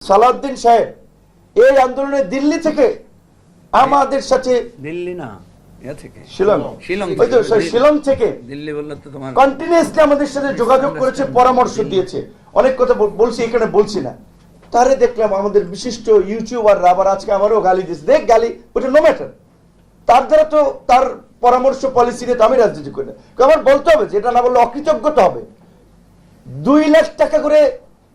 সালাউদ্দিন সাহেব এই আন্দোলনে দিল্লি থেকে আমাদের সাথে, দিল্লি না থেকে শিলং থেকে দিল্লি বললে তো তোমার কন্টিনিউয়াসলি আমাদের সাথে যোগাযোগ করেছে, পরামর্শ দিয়েছে, অনেক কথা বলছি, এখানে বলছি না। তারে দেখলাম আমাদের বিশিষ্ট ইউটিউবাররা আবার আজকে আমারও গালি দিচ্ছে, দেখ গালি, ওটা নো ম্যাটার, তার দ্বারা তো তার পরামর্শ পলিসি নিয়ে তো আমি রাজনীতি করি না। আমার বলতে হবে যে এটা না বললে অকৃতজ্ঞতা হবে। 2 লাখ টাকা করে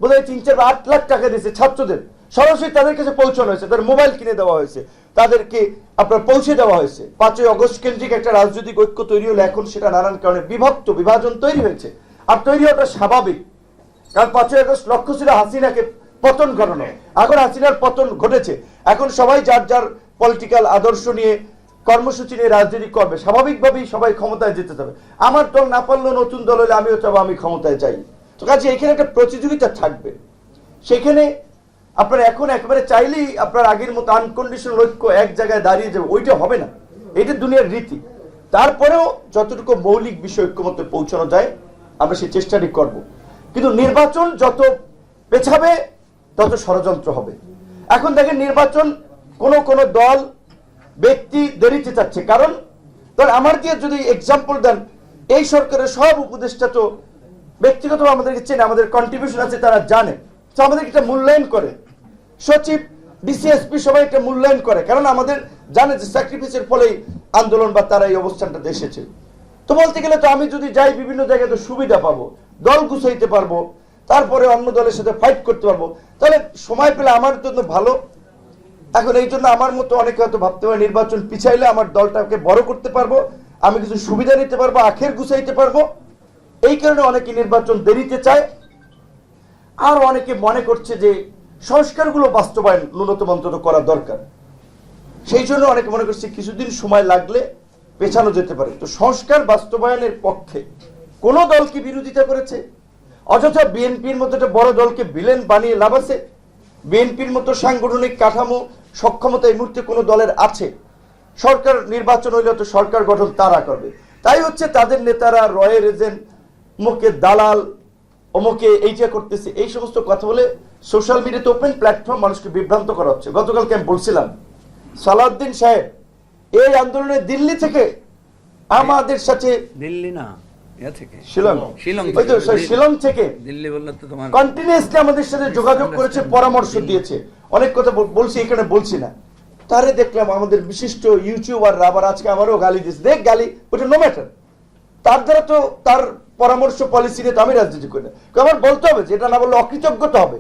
বোধহয় 3-4-8 লাখ টাকা দিয়েছে ছাত্রদের, সরাসরি তাদের কাছে পৌঁছানো হয়েছে, তাদের মোবাইল কিনে দেওয়া হয়েছে, তাদেরকে আপনার পৌঁছে দেওয়া হয়েছে। 5ই অগস্ট কেন্দ্রিক একটা রাজনৈতিক ঐক্য তৈরি হলো, এখন সেটা নানান কারণে বিভাজন তৈরি হয়েছে। আর তৈরি হওয়াটা স্বাভাবিক, কারণ 5ই অগস্ট লক্ষ্য ছিল হাসিনাকে পতন ঘটানো। এখন হাসিনার পতন ঘটেছে, এখন সবাই যার যার পলিটিক্যাল আদর্শ নিয়ে কর্মসূচি নিয়ে রাজনীতি করবে, স্বাভাবিকভাবেই সবাই ক্ষমতায় যেতে হবে। আমার দল না পারলেও নতুন দল হলে আমিও চাবো আমি ক্ষমতায় যাই। তো কাজে এখানে একটা প্রতিযোগিতা থাকবে, সেখানে আপনারা এখন একেবারে চাইলেই আপনার আগের মতো আনকন্ডিশনাল ঐক্য এক জায়গায় দাঁড়িয়ে যাবে, ওইটা হবে না, এটা দুনিয়ার রীতি। তারপরেও যতটুকু মৌলিক বিষয় ঐক্যমতে পৌঁছানো যায় আমরা সেই চেষ্টাটি করব। কিন্তু নির্বাচন যত পেছাবে তত ষড়যন্ত্র হবে। এখন দেখেন নির্বাচন কোন দল ব্যক্তি দেরিতে চাচ্ছে, কারণ ধর আমার দিয়ে যদি এক্সাম্পল দেন, এই সরকারের সব উপদেষ্টা তো ব্যক্তিগত আমাদেরকে চেনে, আমাদের কন্ট্রিবিউশন আছে, তারা জানে, তো আমাদের এটা মূল্যায়ন করে, সচিব ডিসিএসপি সবাই এটা মূল্যায়ন করে, কারণ আমাদের জানে যে স্যাক্রিফাইসের ফলেই আন্দোলন বা তারা এই অবস্থানটা এসেছে। তো বলতে গেলে তো আমি যদি যাই বিভিন্ন জায়গায় তো সুবিধা পাবো, দল গুছাইতে পারবো, তারপরে অন্য দলের সাথে ফাইট করতে পারবো, তাহলে সময় পেলে আমার জন্য ভালো। এখন এই জন্য আমার মতো অনেকে হয়তো ভাবতে পারে নির্বাচন পিছাইলে আমার দলটাকে বড় করতে পারবো, আমি কিছু সুবিধা নিতে পারবো, আখের গুছাইতে পারবো, এই কারণে অনেকে নির্বাচন দেরিতে চায়। আর অনেকে মনে করছে যে সংস্কারগুলো বাস্তবায়ন ন্যূনতম অন্তত করা দরকার, সেই জন্য অনেকে মনে করছে কিছুদিন সময় লাগলে পেছানো যেতে পারে। তো সংস্কার বাস্তবায়নের পক্ষে কোন দল কি বিরোধিতা করেছে? অথচ বিএনপির মতো একটা বড় দলকে ভিলেন বানিয়ে লাভ আছে? বিএনপির মতো সাংগঠনিক কাঠামো সক্ষমতা এই মুহূর্তে কোনো দলের আছে? সরকার নির্বাচন হইলে তো সরকার গঠন তারা করবে, তাই হচ্ছে তাদের নেতারা রয়ের এজেন্ট, মুখে দালাল, অমুকে এইটা করতেছে, এই সমস্ত কথা বলে সোশ্যাল মিডিয়াতে ওপেন প্ল্যাটফর্ম মানুষকে বিভ্রান্ত করা হচ্ছে। গতকালকে আমি বলছিলাম সালাউদ্দিন সাহেব এই আন্দোলনে দিল্লি থেকে আমাদের সাথে, দিল্লি না থেকে শিলং থেকে দিল্লি বললে তো তোমার কন্টিনিউয়াসলি আমাদের সাথে যোগাযোগ করেছে, পরামর্শ দিয়েছে, অনেক কথা বলছি, এখানে বলছি না। তারে দেখলাম আমাদের বিশিষ্ট ইউটিউবাররা আবার আজকে আমারও গালি দিচ্ছে, দেখ গালি, ওটা নো ম্যাটার, তার দ্বারা তো তার পরামর্শ পলিসি নিয়ে তো আমি রাজনীতি করি না। আমার বলতে হবে যে এটা না বললে অকৃতজ্ঞতা হবে।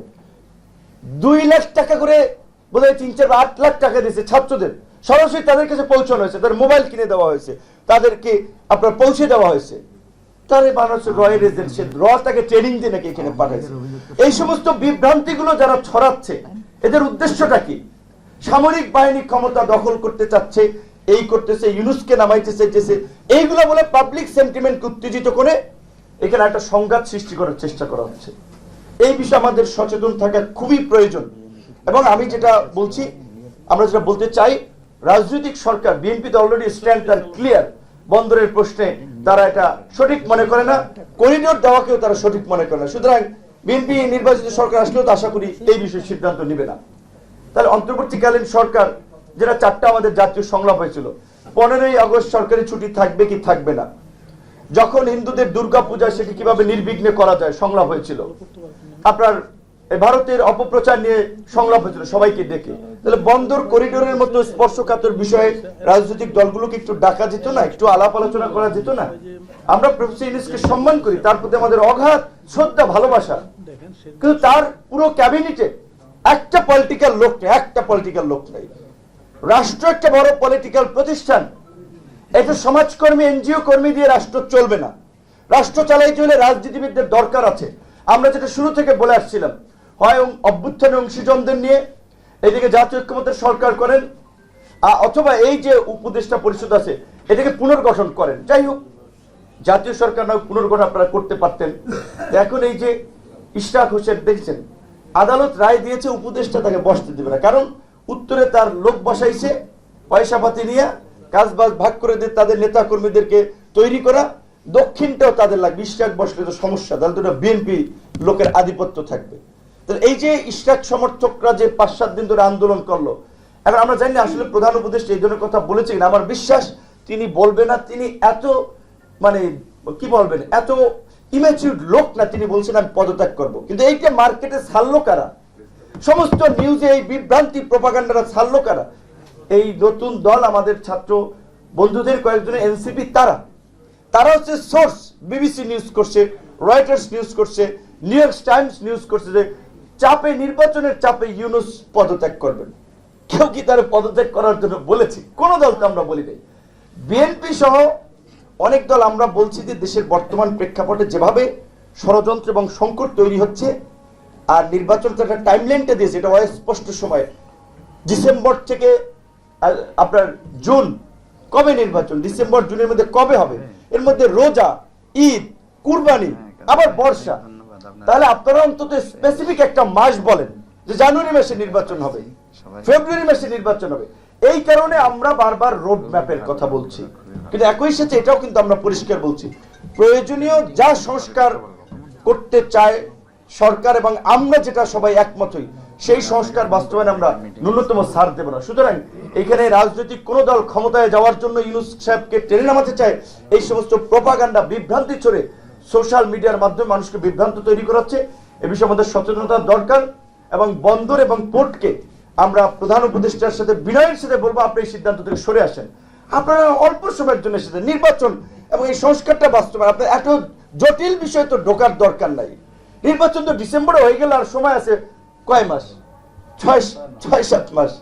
2 লাখ টাকা করে বোধহয় 3-4-8 লাখ টাকা দিয়েছে ছাত্রদের, সরাসরি তাদের কাছে পৌঁছানো হয়েছে, তাদের মোবাইল কিনে দেওয়া হয়েছে, তাদেরকে আপনার পৌঁছে দেওয়া হয়েছে। তাহলে মানুষ রয়ের এজেন্ট, সে তাকে ট্রেনিং দিয়ে নাকি এখানে পাঠাইছে। এই সমস্ত বিভ্রান্তিগুলো যারা ছড়াচ্ছে এদের উদ্দেশ্যটা কি? সামরিক বাহিনী ক্ষমতা দখল করতে চাচ্ছে, এই করতেছে, ইউনুসকে নামাইতে চাইতেছে, এইগুলো বলে পাবলিক সেন্টিমেন্টকে উত্তেজিত করে এখানে একটা সংঘাত সৃষ্টি করার চেষ্টা করা হচ্ছে। এই বিষয়ে আমাদের সচেতন থাকা খুবই প্রয়োজন। এবং আমি যেটা বলছি, আমরা যেটা বলতে চাই, রাজনৈতিক সরকার বিএনপি তো অলরেডি স্ট্যান্ড ক্লিয়ার, বন্দরের প্রশ্নে তারা এটা সঠিক মনে করে না, করিডোর দেওয়াকেও তারা সঠিক মনে করে না। সুতরাং বিএনপি নির্বাচিত সরকার আসলেও তো আশা করি এই বিষয়ে সিদ্ধান্ত নেবে না। তাহলে অন্তর্বর্তীকালীন সরকার, যেটা 4টা আমাদের জাতীয় সংলাপ হয়েছিল, 15ই আগস্ট সরকারি ছুটি থাকবে কি থাকবে না, যখন হিন্দুদের দুর্গাপূজা সেটি কিভাবে নির্বিঘ্নে করা যায় সংলাপ হয়েছিল, আপনার ভারতের অপপ্রচার নিয়ে সংলাপ হয়েছিল সবাইকে ডেকে। তাহলে বন্দর করিডোরের মতো স্পর্শকাতর বিষয়ে রাজনৈতিক দলগুলোকে একটু ডাকা যেত না, একটু আলাপ আলোচনা করা যেত না? আমরা প্রফেসর ইউনূসকে সম্মান করি, তার প্রতি আমাদের অগাধ শ্রদ্ধা ভালোবাসা, কিন্তু তার পুরো ক্যাবিনেটে একটা পলিটিক্যাল লোক নেই। রাষ্ট্র একটা বড় পলিটিক্যাল প্রতিষ্ঠান, এটা সমাজকর্মী, এনজিও কর্মী দিয়ে রাষ্ট্র চলবে না। রাষ্ট্র চালাইতে হলে রাজনীতিবিদদের দরকার আছে। আমরা যেটা শুরু থেকে বলে আসছিলাম, হয় অভ্যুত্থানের অংশীজনদের নিয়ে এদিকে জাতীয় ঐক্যমত্যের সরকার করেন, অথবা এই যে উপদেষ্টা পরিষদ আছে এটাকে পুনর্গঠন করেন। যাই হোক, জাতীয় সরকার না পুনর্গঠন আপনারা করতে পারতেন। এখন এই যে ইশরাক হোসেন দেখছেন, আদালত রায় দিয়েছে উপদেষ্টা তাকে বসতে দেবে না, কারণ উত্তরে তার লোক বসাইছে পয়সা পাতি নিয়ে, কাজ বাজ ভাগ করে দিয়ে তাদের নেতা কর্মীদেরকে তৈরি করা, দক্ষিণটাও তাদের লাগবে। ইশরাক বসলে তো সমস্যা, তাহলে তো বিএনপি লোকের আধিপত্য থাকবে। তাহলে এই যে ইশরাক সমর্থকরা যে 5-7 দিন ধরে আন্দোলন করলো, এখন আমরা জানি না আসলে প্রধান উপদেষ্টা এই ধরনের কথা বলেছে কিনা। আমার বিশ্বাস তিনি বলবে না, তিনি এত মানে কি বলবেন, এত ইম্যাচিউর লোক না, তিনি বলছেন আমি পদত্যাগ করব। কিন্তু এইটা মার্কেটে ছাড়লো কারা? সমস্ত নিউজে এই বিভ্রান্তি প্রপাগান্ডারা ছাড়লো কারা? এই নতুন দল আমাদের ছাত্র বন্ধুদের কয়েকজন এনসিপি, তারা হচ্ছে সোর্স। বিবিসি নিউজ করছে, রয়টার্স নিউজ করছে, নিউ ইয়র্ক টাইমস নিউজ করছে যে চাপে, নির্বাচনের চাপে ইউনূস পদত্যাগ করবেন। কেউ কি তার পদত্যাগ করার জন্য বলেছে? কোন দলকে আমরা বলি নাই। বিএনপি সহ অনেক দল আমরা বলছি যে দেশের বর্তমান প্রেক্ষাপটে যেভাবে ষড়যন্ত্র এবং সংকট তৈরি হচ্ছে, আর নির্বাচন তো একটা টাইমলাইনটা দিয়েছে, এটা অস্পষ্ট সময়, ডিসেম্বর থেকে আপনার জুন, কবে নির্বাচন, ডিসেম্বর জুনের মধ্যে কবে হবে, এর মধ্যে রোজা, ঈদ, কুরবানি, আবার বর্ষা। তাহলে আপনারা অন্তত স্পেসিফিক একটা মাস বলেন যে জানুয়ারি মাসে নির্বাচন হবে, ফেব্রুয়ারি মাসে নির্বাচন হবে। এই কারণে আমরা বারবার রোড ম্যাপের কথা বলছি, কিন্তু একই সাথে এটাও কিন্তু আমরা পরিষ্কার বলছি প্রয়োজনীয় যা সংস্কার করতে চায় সরকার এবং আমরা যেটা সবাই একমত হই, সেই সংস্কার বাস্তবায়ন আমরা ন্যূনতম ছাড় দেব না। সুতরাং এখানে রাজনৈতিক কোন দল ক্ষমতায় যাওয়ার জন্য ইউনূস সাহেবকে টেনে নামাতে চায়, এই সমস্ত প্রপাগান্ডা, বিভ্রান্তি ছড়ে সোশ্যাল মিডিয়ার মাধ্যমে মানুষকে বিভ্রান্ত তৈরি করাচ্ছে। এ বিষয়ে আমাদের সচেতনতার দরকার এবং বন্দর এবং পোর্টকে আমরা প্রধান উপদেষ্টার সাথে বিনয়ের সাথে বলবো আপনি এই সিদ্ধান্ত থেকে সরে আসেন। আপনারা অল্প সময়ের জন্য এসেছেন, নির্বাচন এবং এই সংস্কারটা বাস্তবায়ন, আপনার এত জটিল বিষয় তো ঢোকার দরকার নাই। নির্বাচন তো ডিসেম্বরে হয়ে গেল, আর সময় আছে কয় মাস, 6-7 মাস।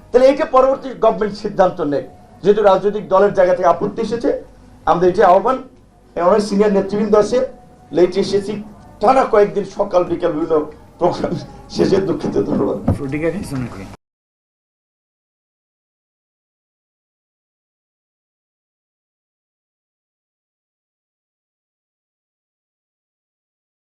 তাহলে এইটা পরবর্তী গভর্নমেন্ট সিদ্ধান্ত নেই। যেহেতু রাজনৈতিক দলের জায়গা থেকে আপত্তি এসেছে, আমাদের এটি আহ্বান, অনেক সিনিয়র নেতৃবৃন্দ আছে, লেট এসেছি টানা কয়েকদিন সকাল বিকাল বিভিন্ন প্রোগ্রাম শেষে। দুঃখিত, ধন্যবাদ।